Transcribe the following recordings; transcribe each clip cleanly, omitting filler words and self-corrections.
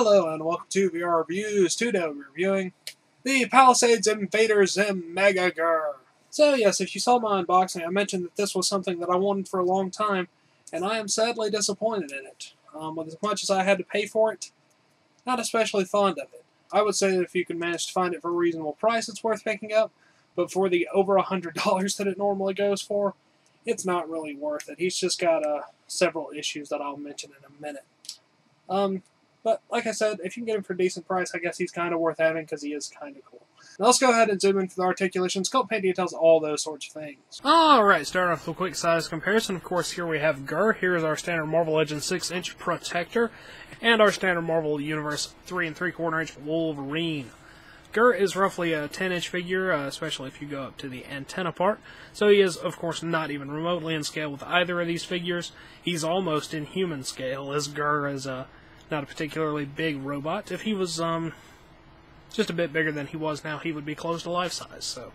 Hello and welcome to VR Reviews. Today we're reviewing the Palisades Invader Zim Mega G.I.R. So yes, if you saw my unboxing, I mentioned that this was something that I wanted for a long time, and I am sadly disappointed in it. With as much as I had to pay for it, not especially fond of it. I would say that if you can manage to find it for a reasonable price, it's worth picking up, but for the over $100 that it normally goes for, it's not really worth it. He's just got several issues that I'll mention in a minute. But like I said, if you can get him for a decent price, I guess he's kind of worth having because he is kind of cool. Now let's go ahead and zoom in for the articulation, sculpt, paint details, all those sorts of things. Alright, starting off with a quick size comparison. Of course, here we have G.I.R. Here's our standard Marvel Legends 6-inch Protector, and our standard Marvel Universe 3 3/4-inch Wolverine. G.I.R. is roughly a 10-inch figure, especially if you go up to the antenna part. So he is, of course, not even remotely in scale with either of these figures. He's almost in human scale, as G.I.R. is not a particularly big robot. If he was just a bit bigger than he was now, he would be close to life size. So,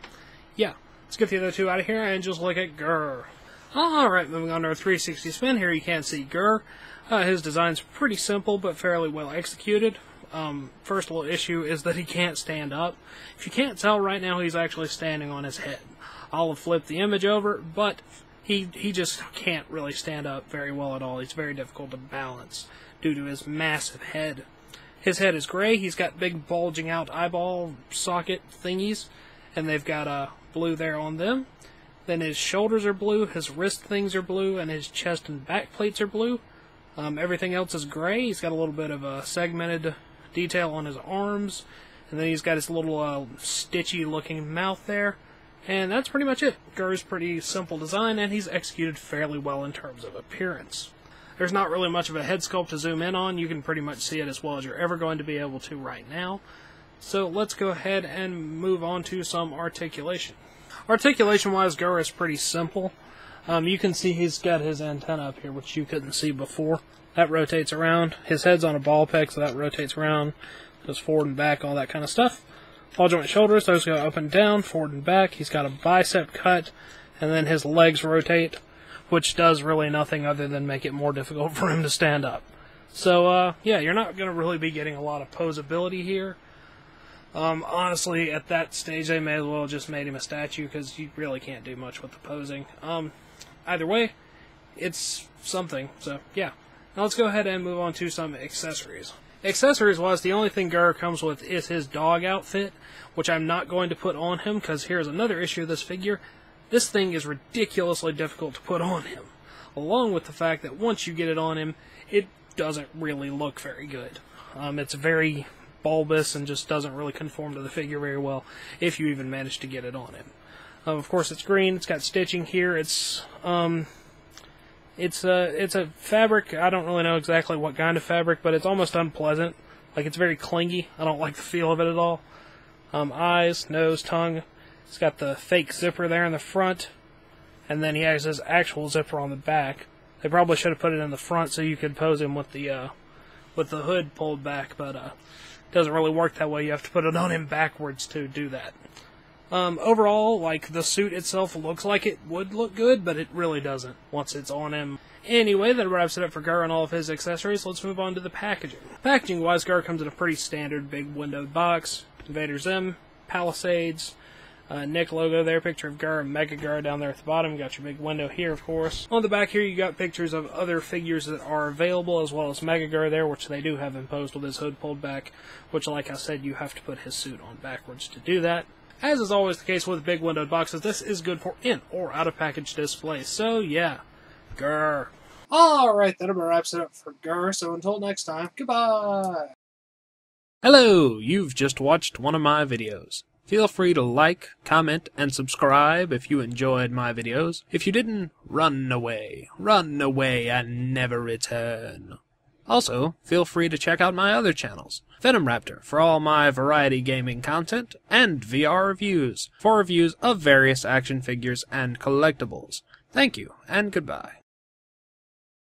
yeah. Let's get the other two out of here and just look at G.I.R. Alright, moving on to our 360 spin. Here you can see G.I.R. His design's pretty simple, but fairly well executed. First little issue is that he can't stand up. If you can't tell right now, he's actually standing on his head. I'll have flipped the image over, but he just can't really stand up very well at all. He's very difficult to balance due to his massive head. His head is gray. He's got big bulging out eyeball socket thingies, and they've got blue there on them. Then his shoulders are blue, his wrist things are blue, and his chest and back plates are blue. Everything else is gray. He's got a little bit of a segmented detail on his arms, and then he's got his little stitchy looking mouth there, and that's pretty much it. G.I.R.'s pretty simple design, and he's executed fairly well in terms of appearance. There's not really much of a head sculpt to zoom in on. You can pretty much see it as well as you're ever going to be able to right now. So let's go ahead and move on to some articulation. Articulation-wise, G.I.R. is pretty simple. You can see he's got his antenna up here, which you couldn't see before. That rotates around. His head's on a ball peg, so that rotates around. Goes forward and back, all that kind of stuff. Ball joint shoulders, those go up and down, forward and back. He's got a bicep cut, and then his legs rotate, which does really nothing other than make it more difficult for him to stand up. So, yeah, you're not going to really be getting a lot of posability here. Honestly, at that stage, they may as well have just made him a statue, because you really can't do much with the posing. Either way, it's something, so, yeah. Now let's go ahead and move on to some accessories. Accessories-wise, the only thing G.I.R. comes with is his dog outfit, which I'm not going to put on him, because here's another issue of this figure. This thing is ridiculously difficult to put on him, along with the fact that once you get it on him, it doesn't really look very good. It's very bulbous and just doesn't really conform to the figure very well, if you even manage to get it on him. Of course, it's green, it's got stitching here, it's a fabric. I don't really know exactly what kind of fabric, but it's almost unpleasant. Like, it's very clingy. I don't like the feel of it at all. Eyes, nose, tongue. It's got the fake zipper there in the front, and then he has his actual zipper on the back. They probably should have put it in the front so you could pose him with the hood pulled back, but it doesn't really work that way. You have to put it on him backwards to do that. Overall, like, the suit itself looks like it would look good, but it really doesn't once it's on him. Anyway, that wraps it up for G.I.R. and all of his accessories. Let's move on to the packaging. Packaging-wise, G.I.R. comes in a pretty standard big windowed box. Invader Zim, Palisades, Nick logo there, picture of G.I.R. and Mega G.I.R. down there at the bottom. You got your big window here, of course. On the back here, you got pictures of other figures that are available, as well as Mega G.I.R. there, which they do have imposed with his hood pulled back, which, like I said, you have to put his suit on backwards to do that. As is always the case with big windowed boxes, this is good for in or out of package display. So yeah, G.I.R. Alright, that about wraps it up for G.I.R. So until next time, goodbye! Hello, you've just watched one of my videos. Feel free to like, comment, and subscribe if you enjoyed my videos. If you didn't, run away and never return. Also, feel free to check out my other channels, Venom Raptor for all my variety gaming content, and VR Reviews for reviews of various action figures and collectibles. Thank you, and goodbye.